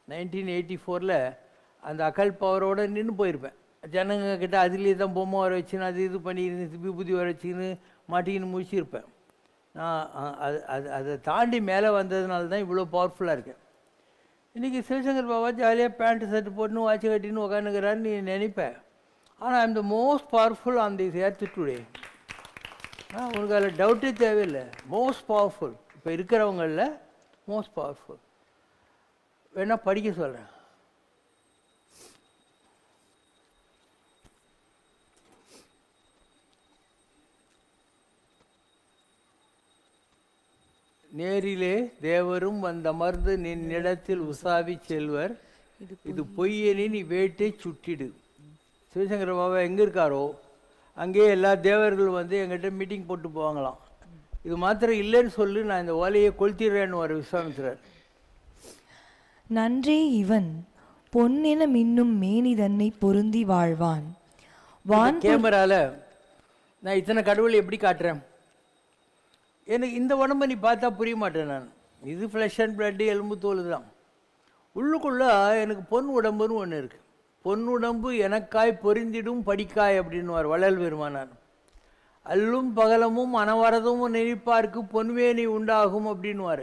1984 அந்த அக்கல் பவரோடு நின்று போயிருப்பேன். ஜனங்க கிட்ட அதுலேயே தான் பொம்மை வர வச்சுன்னு அது இது பண்ணி விபூதி வர வச்சுன்னு மாட்டிக்கின்னு முடிச்சிருப்பேன். நான் அதை தாண்டி மேலே வந்ததுனால தான் இவ்வளோ பவர்ஃபுல்லாக இருக்கேன். இன்றைக்கி சிவசங்கர் பாபா ஜாலியாக பேண்ட்டு ஷர்ட்டு போட்டுன்னு வாட்சி கட்டின்னு உட்காந்துக்கிறான்னு நீ நினைப்பேன். ஆனால் I am the most powerful on this earth today. உனக்கு அதில் டவுட்டே தேவையில்லை. மோஸ்ட் பவர்ஃபுல், இப்போ இருக்கிறவங்களில் மோஸ்ட் பவர்ஃபுல். வேணா படிக்க சொல்கிறேன். நேரிலே தேவரும் வந்தமர்ந்து நின்னிடத்தில் உசாவி செல்வர், இது பொய்யெனின் இவ்வேட்டை சுட்டிடு. சிவசங்கர பாபா எங்கே இருக்காரோ அங்கேயே எல்லா தேவர்கள் வந்து எங்கிட்ட மீட்டிங் போட்டு போவாங்களாம். இது மாத்திரம் இல்லைன்னு சொல்லி நான் இந்த ஓலையை கொளுத்திடுறேன்னு ஒரு விஸ்வாமித்திரர். நன்றே இவன் பொன்னென மின்னும் மேனி தன்னை பொருந்தி வாழ்வான். கேமரால நான் இத்தனை கடவுளை எப்படி காட்டுறேன்? எனக்கு இந்த உடம்பை நீ பார்த்தா புரிய மாட்டேன். நான் இது ஃப்ளஷ் அண்ட் பிளட்டு, எலும்பு தோல் தான். உள்ளுக்குள்ள எனக்கு பொன் உடம்புன்னு ஒன்று இருக்குது. பொன் உடம்பு எனக்காய் பொருந்திடும் படிக்காய் அப்படின்னு வள்ளல் பெருமானார். அல்லும் பகலமும் அனவரதமும் நினைப்பார்க்கு பொன்வேணி உண்டாகும் அப்படின்வார்.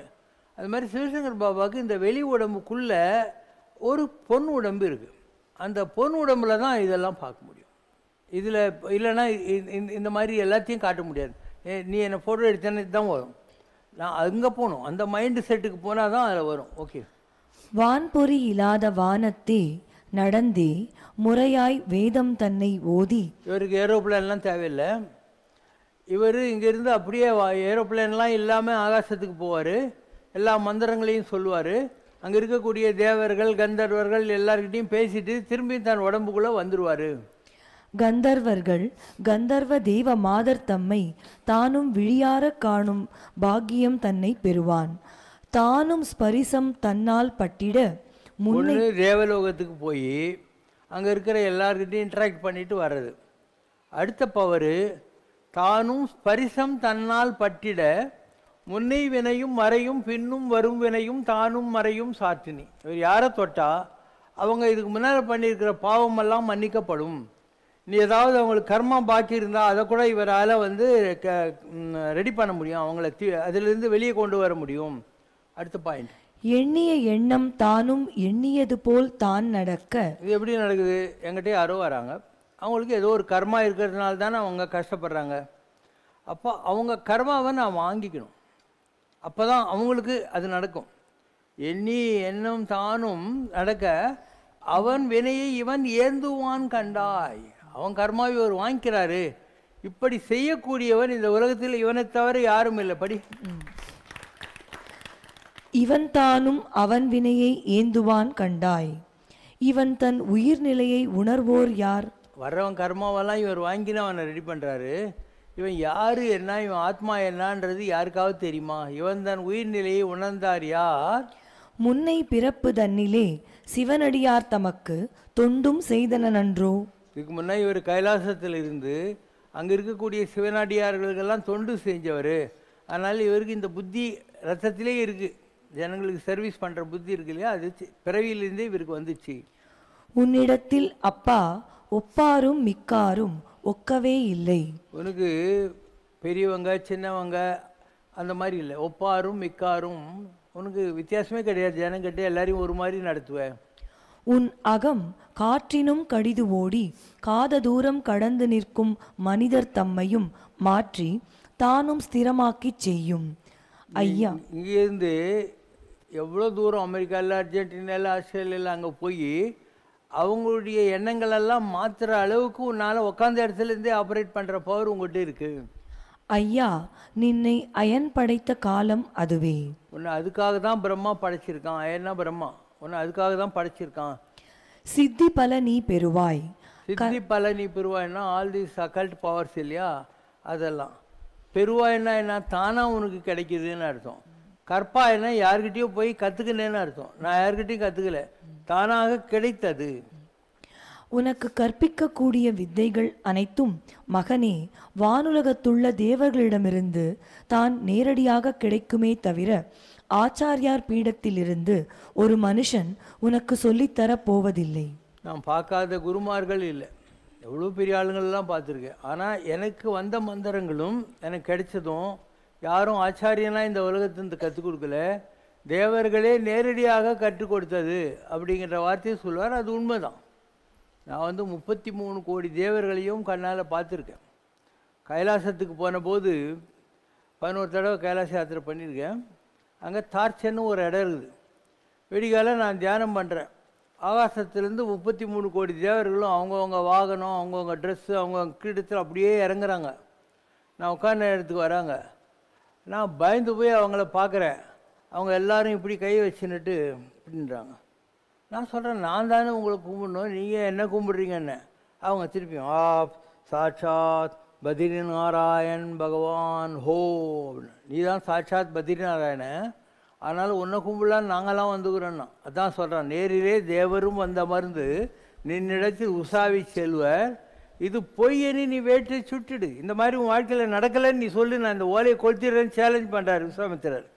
அது மாதிரி சிவசங்கர் பாபாவுக்கு இந்த வெளி உடம்புக்குள்ள ஒரு பொன் உடம்பு இருக்குது. அந்த பொன் உடம்புல தான் இதெல்லாம் பார்க்க முடியும். இதில் இல்லைன்னா இந்த மாதிரி எல்லாத்தையும் காட்ட முடியாது. நீ என்னை ஃபோட்டோ எடுத்தேன்னு தான் வரும். நான் அங்கே போகணும், அந்த மைண்டு செட்டுக்கு போனால் தான் அதில் வரும். ஓகே. வான்பொறி இல்லாத வானத்தே நடந்தே முறையாய் வேதம் தன்னை ஓதி. இவருக்கு ஏரோப்ளேன்லாம் தேவையில்லை. இவர் இங்கேருந்து அப்படியே ஏரோப்ளேன்லாம் இல்லாமல் ஆகாசத்துக்கு போவார். எல்லா மந்திரங்களையும் சொல்லுவார். அங்கே இருக்கக்கூடிய தேவர்கள் கந்தர்வர்கள் எல்லார்கிட்டையும் பேசிட்டு திரும்பி தன் உடம்புக்குள்ளே வந்துடுவார். கந்தர்வர்கள் கந்தர்வ தேவ மாதர் தம்மை தானும் விழியார காணும் பாக்கியம் தன்னை பெறுவான். தானும் ஸ்பரிசம் தன்னால் பட்டிட முன்னே தேவலோகத்துக்கு போய் அங்கே இருக்கிற எல்லார்கிட்டையும் இன்ட்ராக்ட் பண்ணிட்டு வர்றது. அடுத்த பவரு தானும் ஸ்பரிசம் தன்னால் பட்டிட முன்னை வினையும் மறையும் பின்னும் வரும் வினையும் தானும் மறையும் சாத்தினி. இவர் யாரை தொட்டா அவங்க இதுக்கு முன்னால் பண்ணியிருக்கிற பாவமெல்லாம் மன்னிக்கப்படும். நீ ஏதாவது அவங்களுக்கு கர்மா பாக்கி இருந்தால் அதை கூட இவரால் வந்து ரெடி பண்ண முடியும். அவங்கள அதிலிருந்து வெளியே கொண்டு வர முடியும். அடுத்த பாயிண்ட், எண்ணிய எண்ணம் தானும் எண்ணியது போல் தான் நடக்க. இது எப்படி நடக்குது? என்கிட்ட யாரோ வராங்க, அவங்களுக்கு ஏதோ ஒரு கர்மா இருக்கிறதுனால தானே அவங்க கஷ்டப்படுறாங்க. அப்போ அவங்க கர்மாவை நான் வாங்கிக்கணும். அப்போ தான் அவங்களுக்கு அது நடக்கும். எண்ணி எண்ணம் தானும் நடக்க அவன் வினையை இவன் ஏந்துவான் கண்டாய். அவன் கர்மாவை ஒரு வாங்கிக்கிறாரு. இப்படி செய்யக்கூடியவன் இந்த உலகத்தில் இவனை தவிர யாரும் இல்லை. படி. இவன் தானும் அவன் வினையை ஏந்துவான் கண்டாய். இவன் தன் உயிர்நிலையை உணர்வோர் யார்? வர்றவன் கர்மாவெல்லாம் இவர் வாங்கினா அவனை ரெடி பண்ணுறாரு. இவன் யார் என்ன, இவன் ஆத்மா என்னன்றது யாருக்காவது தெரியுமா? இவன் தன் உயிர்நிலையை உணர்ந்தார் யார்? முன்னை பிறப்பு தன்னிலே சிவனடியார் தமக்கு தொண்டும் செய்தன நன்றோ. இதுக்கு முன்னே இவர் கைலாசத்தில் இருந்து அங்கே இருக்கக்கூடிய சிவனடியார்களுக்கெல்லாம் தொண்டு செஞ்சவர். அதனால் இவருக்கு இந்த புத்தி ரத்தத்திலே இருக்குது. ஜனங்களுக்கு சர்வீஸ் பண்ணுற புத்தி இருக்கு இல்லையா, அது பிறவியிலிருந்தே இவருக்கு வந்துச்சு. உன்னிடத்தில் அப்பா ஒப்பாரும் மிக்காரும் ஒக்கவே இல்லை. உனக்கு பெரியவங்க சின்னவங்க அந்த மாதிரி இல்லை. ஒப்பாரும் மிக்காரும் உனக்கு வித்தியாசமே கிடையாது. ஜனங்கிட்ட எல்லாரையும் ஒரு மாதிரி நடத்துவேன். உன் அகம் காற்றினும் கடிது ஓடி காத தூரம் கடந்து நிற்கும் மனிதர் தம்மையும் மாற்றி தானும் ஸ்திரமாக்கி செய்யும். ஐயா, இங்கேருந்து எவ்வளோ தூரம் அமெரிக்காவில், அர்ஜென்டினாவில், ஆஸ்திரேலியாவில் அங்கே போய் அவங்களுடைய எண்ணங்களெல்லாம் மாற்றுற அளவுக்கு உன்னால் உட்காந்த இடத்துலேருந்தே ஆப்ரேட் பண்ணுற பவர் உங்கள்கிட்ட இருக்குது. ஐயா, நின்னை அயன் படைத்த காலம் அதுவே. உன்னை அதுக்காக தான் பிரம்மா படைச்சிருக்கான். அயன்னா பிரம்மா உன்னை அதுக்காக தான் படைச்சிருக்கான். சித்தி பல நீ பெறுவாய். சித்தி பல நீ பெறுவாய்னா ஆல் தி அக்கல்ட் பவர்ஸ் இல்லையா, அதெல்லாம் பெறுவாய்னா என்ன, தானாக உனக்கு கிடைக்குதுன்னு அர்த்தம். கற்பாய்னா யார்கிட்டையும் போய் கற்றுக்கினேன்னு அர்த்தம். நான் யார்கிட்டையும் கற்றுக்கல, தானாக கிடைத்தது. உனக்கு கற்பிக்கக்கூடிய வித்தைகள் அனைத்தும் மகனே வானுலகத்துள்ள தேவர்களிடமிருந்து தான் நேரடியாக கிடைக்குமே தவிர ஆச்சாரியார் பீடத்திலிருந்து ஒரு மனுஷன் உனக்கு சொல்லித்தரப் போவதில்லை. நான் பார்க்காத குருமார்கள் இல்லை, எவ்வளோ பெரிய ஆளுங்கள்லாம் பார்த்துருக்கேன். ஆனால் எனக்கு வந்த மந்திரங்களும் எனக்கு கிடைச்சதும் யாரும் ஆச்சாரியனாக இந்த உலகத்திலிருந்து கற்றுக் கொடுக்கல, தேவர்களே நேரடியாக கற்றுக் கொடுத்தது அப்படிங்கிற வார்த்தையை சொல்லுவார். அது உண்மைதான். நான் 33 கோடி தேவர்களையும் கண்ணால் பார்த்துருக்கேன். கைலாசத்துக்கு போன போது 11 தடவை கைலாச யாத்திரை பண்ணியிருக்கேன். அங்கே தார்ச்சன்னு ஒரு இடம் இருக்குது. வெடிகால நான் தியானம் பண்ணுறேன். ஆகாசத்துலேருந்து 33 கோடி தேவர்களும் அவங்கவுங்க வாகனம், அவங்கவுங்க ட்ரெஸ்ஸு, அவங்கவுங்க கிரீடத்தில் அப்படியே இறங்குறாங்க. நான் உட்கார்ந்த இடத்துக்கு வராங்க. நான் பயந்து போய் அவங்கள பார்க்குறேன். அவங்க எல்லாரும் இப்படி கை வச்சுன்னுட்டு இப்படின்றாங்க. நான் சொல்கிறேன், நான் தானே உங்களை கும்பிடணும், நீங்கள் என்ன கும்பிட்றீங்கன்னு. அவங்க திருப்பியும் சாட்சாத் பத்ரிநாராயண் பகவான் ஹோ அப்படின்னு. நீ தான் சாட்சாத் பத்ரிநாராயணன், அதனால் உன்னை கும்பிடலான்னு நாங்களாம் வந்துக்கிறோன்னா. அதான் சொல்கிறான், நேரிலே தேவரும் வந்த மருந்து நின்னிடத்தில் உசாவி செல்வர், இது பொய்யனி நீ வேட்டை சுட்டுடு. இந்த மாதிரி உன் வாழ்க்கையில் நடக்கலைன்னு நீ சொல்லு, நான் இந்த ஓலையை கொளுத்திடுறேன்னு சேலஞ்ச் பண்ணுறார் விஸ்வாமித்திரர்.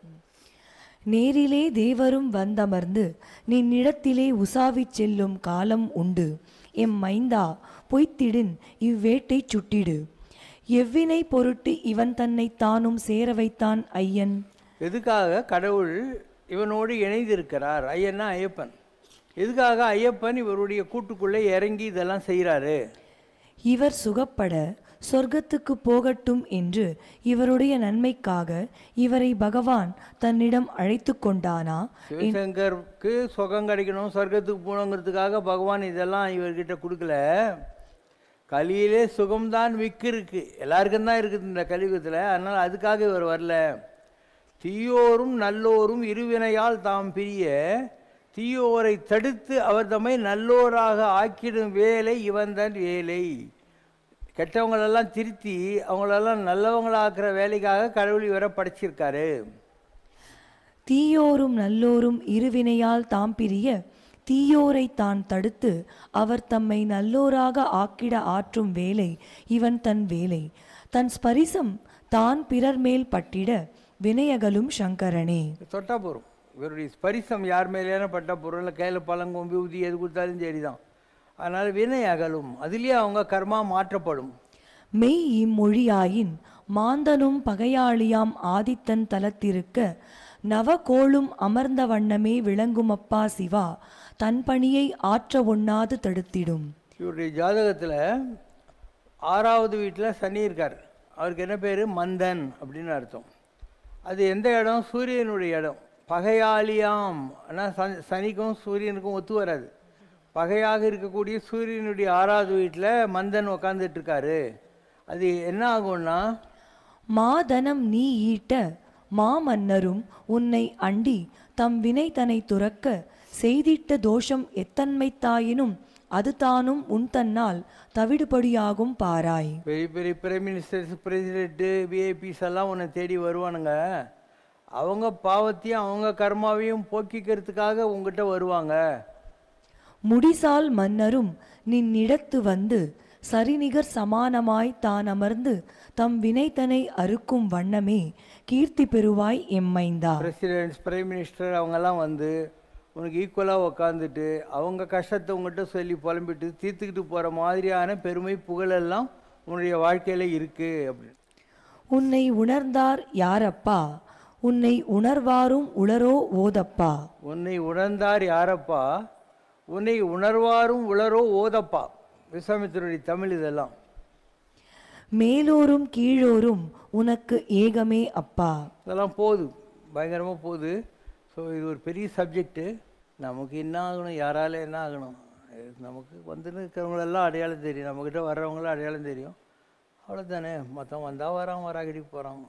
நேரிலே தேவரும் வந்தமர்ந்து நின்னிடத்திலே உசாவிச் செல்லும் காலம் உண்டு. எம் மைந்தா பொய்த்திடின் இவ்வேட்டை சுட்டிடு. எவ்வினை பொருட்டு இவன் தன்னை தானும் சேர வைத்தான் ஐயன். எதுக்காக கடவுள் இவனோடு இணைந்திருக்கிறார்? ஐயன்னா ஐயப்பன். எதுக்காக ஐயப்பன் இவருடைய கூட்டுக்குள்ளே இறங்கி இதெல்லாம் செய்கிறாரு? இவர் சுகப்பட சொர்க்கத்துக்கு போகட்டும் என்று இவருடைய நன்மைக்காக இவரை பகவான் தன்னிடம் அழைத்து கொண்டானா? சிவசங்கருக்கு சுகம் கிடைக்கணும், சொர்க்கத்துக்கு போகணுங்கிறதுக்காக பகவான் இதெல்லாம் இவர்கிட்ட கொடுக்கல. கலியிலே சுகம்தான் மிக்கு இருக்கு, எல்லாருக்கும் தான் இருக்குது இந்த கலியுகத்தில். அதனால் அதுக்காக இவர் வரல. தீயோரும் நல்லோரும் இருவினையால் தாம் பிரிய தீயோரை தடுத்து அவர் தம்மை நல்லோராக ஆக்கிடும் வேலை இவன்தான் வேலை. கெட்டவங்களெல்லாம் திருத்தி அவங்களெல்லாம் நல்லவங்களாக்குற வேலைக்காக கடவுள் இவரை படைச்சிருக்காரு. தீயோரும் நல்லோரும் இருவினையால் தாம் பிரிய தீயோரை தான் தடுத்து அவர் தம்மை நல்லோராக ஆக்கிட ஆற்றும் வேலை இவன் தன் வேலை. தன் ஸ்பரிசம் தான் பிறர் மேல் பட்டிட வினையகலும் சங்கரனே. தொட்டா போகிறோம், இவருடைய ஸ்பரிசம் யார் மேலேயான பட்டா போகிறோம், இல்லை கையில் பழங்கொம்பி ஊதி எது கொடுத்தாலும் சரிதான். அதனால் வினை அகலும், அதிலேயே அவங்க கர்மா மாற்றப்படும். மெய் இம்மொழியாயின் மாந்தனும் பகையாளியாம் ஆதித்தன் தலத்திருக்க நவகோளும் அமர்ந்த வண்ணமே விளங்குமப்பா சிவா தன் பணியை ஆற்ற ஒண்ணாது தடுத்திடும். இவருடைய ஜாதகத்தில் 6வது வீட்டில் சனி இருக்கார். அவருக்கு என்ன பேர்? மந்தன் அப்படின்னு அர்த்தம். அது எந்த இடம்? சூரியனுடைய இடம். பகையாளியாம், ஆனால் சனிக்கும் சூரியனுக்கும் ஒத்து வராது. பகையாக இருக்கக்கூடிய சூரியனுடைய 6வது வீட்டில் மந்தன் உக்காந்துட்டு இருக்காரு. அது என்ன ஆகும்னா, மாதனம் நீ ஈட்ட மாமன்னரும் உன்னை அண்டி தம் வினை தனை துறக்க செய்திட்ட தோஷம் எத்தன்மைத்தாயினும் அது தானும் உன் தன்னால் தவிடுபடியாகும் பாராய். பெரிய பெரிய பிரைம் மினிஸ்டர்ஸ், பிரசிடென்ட்டு, விஐபிஸ் எல்லாம் உன்னை தேடி வருவானுங்க. அவங்க பாவத்தையும் அவங்க கர்மாவையும் போக்கிக்கிறதுக்காக உங்ககிட்ட வருவாங்க. முடிசால் மன்னரும் நின்னிடத்து வந்து சரிநிகர் சமானமாய் தான் அமர்ந்து தம் வினைத்தனை அறுக்கும் வண்ணமே கீர்த்தி பெறுவாய் எம்மைந்தா. பிரசிடென்ட்ஸ், பிரைம் மினிஸ்டர் அவங்கெல்லாம் வந்து உனக்கு ஈக்குவலாக உக்காந்துட்டு அவங்க கஷ்டத்தை உங்கள்கிட்ட சொல்லி புலம்பிட்டு தீர்த்துக்கிட்டு போகிற மாதிரியான பெருமை புகழெல்லாம் உன்னுடைய வாழ்க்கையில் இருக்குது அப்படின்னு. உன்னை உணர்ந்தார் யாரப்பா உன்னை உணர்வாரும் உளரோ ஓதப்பா. உன்னை உணர்ந்தார் யாரப்பா உன்னை உணர்வாரும் உளரோ ஓதப்பா. விஸ்வாமித்திரனுடைய தமிழ் இதெல்லாம். மேலோரும் கீழோரும் உனக்கு ஏகமே அப்பா. இதெல்லாம் போகுது, பயங்கரமாக போகுது. ஸோ இது ஒரு பெரிய சப்ஜெக்டு. நமக்கு என்ன ஆகணும், யாரால என்ன ஆகணும், நமக்கு வந்துன்னு இருக்கிறவங்களெல்லாம் அடையாளம் தெரியும், நம்மக்கிட்ட வர்றவங்களும் அடையாளம் தெரியும், அவ்வளோதானே. மொத்தம் வந்தால் வரான், வராகிட்டு போகிறான்.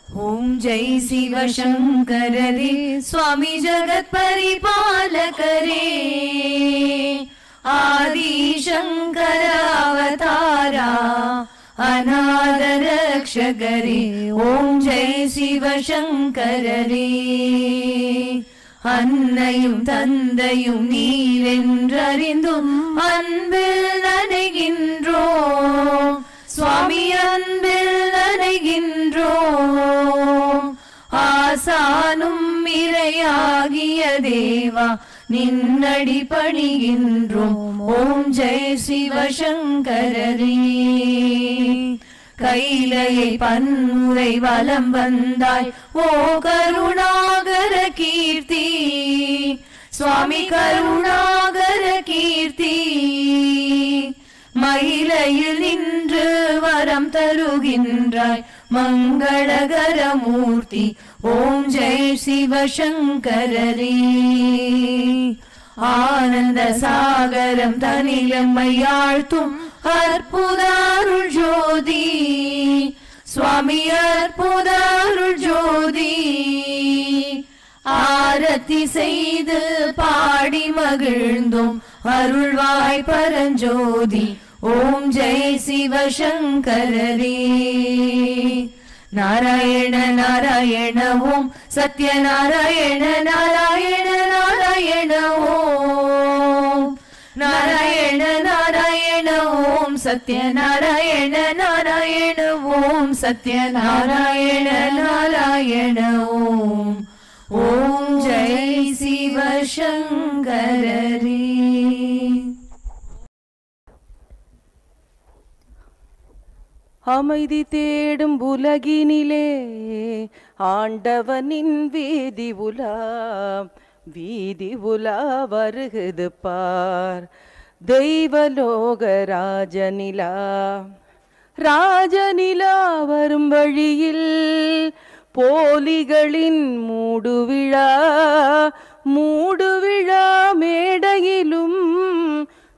ஓம் ஜெய் சிவசங்கரரே சுவாமி ஜகத் பரிபாலகரே ஆதிசங்கர அவதாரா அநாத ரக்ஷகரே ஓம் ஜெய் சிவசங்கரரே அன்னையும் தந்தையும் நீரென்றறிந்தும் அன்பில் நனைகின்றோம் சுவாமி அன்பில் நனைகின்றோம் ஆசானும் இறையாகிய தேவா நின்னடி பணிகின்றோம் ஓம் ஜெய் சிவசங்கரரே கைலையை பன்முறை வலம் வந்தாய் ஓ கருணாகர கீர்த்தி சுவாமி கருணாகர கீர்த்தி மயிலையில் நின்று வரம் தருகின்றாய் மங்களகர மூர்த்தி ஓம் ஜெய் சிவசங்கரரே ஆனந்த சாகரம் தனிலம்மையாழ்த்தும் அற்புத அருள் ஜோதி சுவாமி அற்புத அருள் ஜோதி ஆரத்தி செய்து பாடி மகிழ்ந்தோம் அருள்வாய் பரஞ்சோதி ஓம் ஜெய் சிவசங்கரரே நாராயண நாராயண ஓம் சத்யநாராயண நாராயண நாராயண ஓம் நாராயண நாராயண ஓம் சத்யநாராயண நாராயண ஓம் சத்யநாராயண நாராயண ஓம் ஓம் ஜெய் சிவசங்கரரே. அமைதி தேடும் உலகினிலே ஆண்டவனின் வீதி உலா வருகுது பார் தெய்வலோக ராஜனிலா வரும் வழியில் போலிகளின் மூடுவிழா மேடையிலும்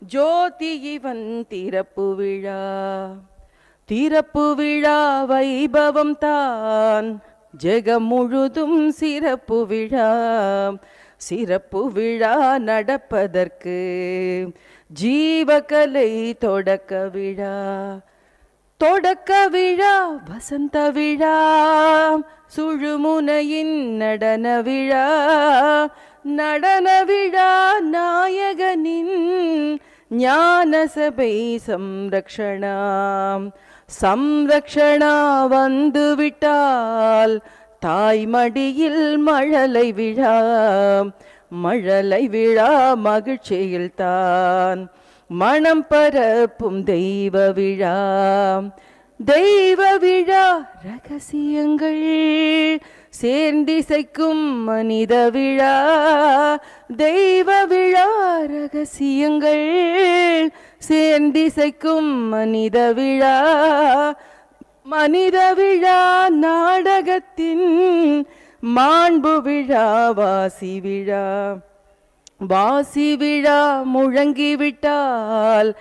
ஜோதி இவன் திறப்பு விழா வைபவம் தான் ஜெகம் முழுதும் சிறப்பு விழா நடப்பதற்கு ஜீவகலை தொடக்க விழா வசந்த விழா சுழுமுனையின் நடன விழா நாயகனின் ஞான சபை சம்ரக்ஷணா வந்துவிட்டால் தாய்மடியில் மழலை விழா மகிழ்ச்சியில் தான் மனம் பரப்பும் தெய்வ விழா ரகசியங்கள் சேர்ந்திசைக்கும் மனித விழா தெய்வ விழா ரகசியங்கள் சேர்ந்திசைக்கும் மனித விழா நாடகத்தின் மாண்பு விழா வாசி விழா முழங்கிவிட்டால்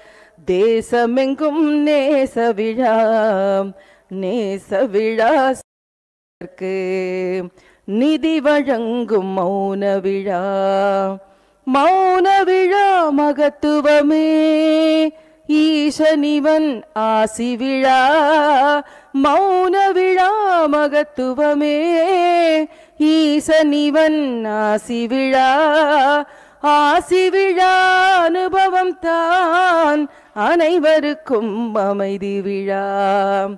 தேசமெங்கும் நேச விழா நிதி வழங்கும் மௌன விழா மகத்துவமே ஈசனிவன் ஆசி விழா மௌன விழா மகத்துவமே ஈசனிவன் ஆசி விழா அனுபவம் தான் அனைவருக்கும் அமைதி விழா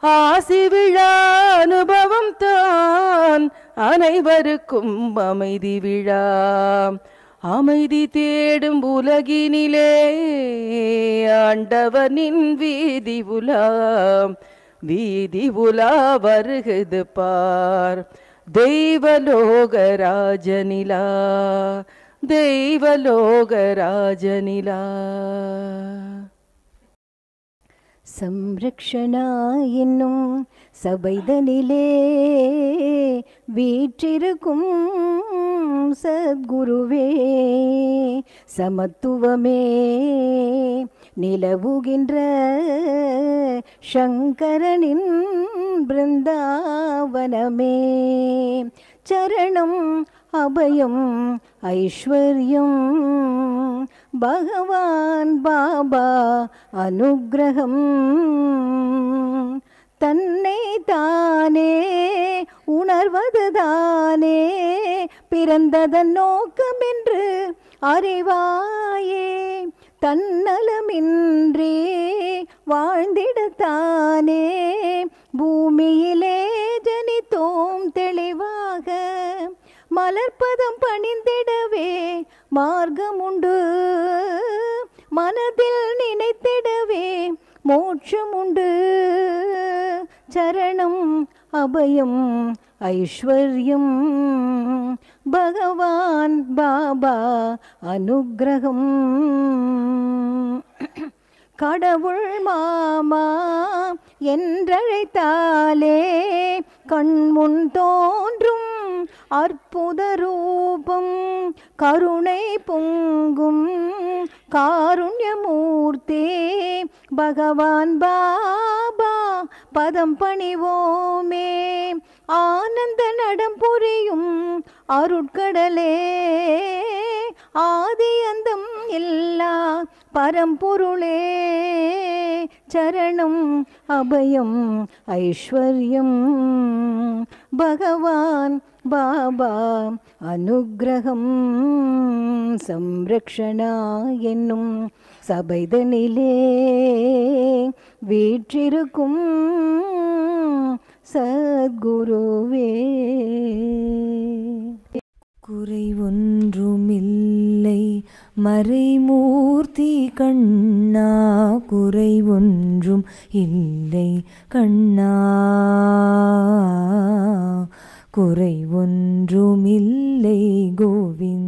ஆசி விழா அனுபவம் தான் அனைவருக்கும் அமைதி விழா அமைதி தேடும் உலகினிலே ஆண்டவனின் வீதி உலா வருகுது பார் தெய்வலோக ராஜனிலா சம்ரக்ஷணா என்னும் சபைதனிலே வீற்றிருக்கும் சத்குருவே சமத்துவமே நிலவுகின்ற சங்கரனின் பிருந்தாவனமே. சரணம் அபயம் ஐஸ்வர்யம் பகவான் பாபா அனுக்கிரகம். தன்னை தானே உணர்வதுதானே பிறந்ததன் நோக்கமென்று அறிவாயே. தன்னலமின்றி வாழ்ந்திடத்தானே பூமியிலே ஜனித்தோம் தெளிவாக. மலர்பதம் பணிந்திடவே மார்க்கமுண்டு, மனதில் நினைத்திடவே மோட்சமுண்டு. சரணம் அபயம் ஐஸ்வர்யம் பகவான் பாபா அனுக்கிரகம். கடவுள் மாமா என்றழைத்தாலே கண்முன் தோன்றும் அற்புத ரூபம். கருணை பொங்கும் காருண்யமூர்த்தி பகவான் பாபா பதம் பணிவோமே. ஆனந்த நடம் புரியும் அருட்கடலே ஆதி அந்தம் இல்லா பரம்பொருளே. சரணம் அபயம் ஐஸ்வர்யம் பகவான் பாபா அனுக்கிரகம். சம்ரக்ஷணா என்னும் சபைதனிலே வீற்றிருக்கும் சத்குருவே. குறை ஒன்றுமில்லை மறைமூர்த்தி கண்ணா, குறை ஒன்றும் இல்லை கண்ணா, குறை ஒன்றுமில்லை கோவிந்தா.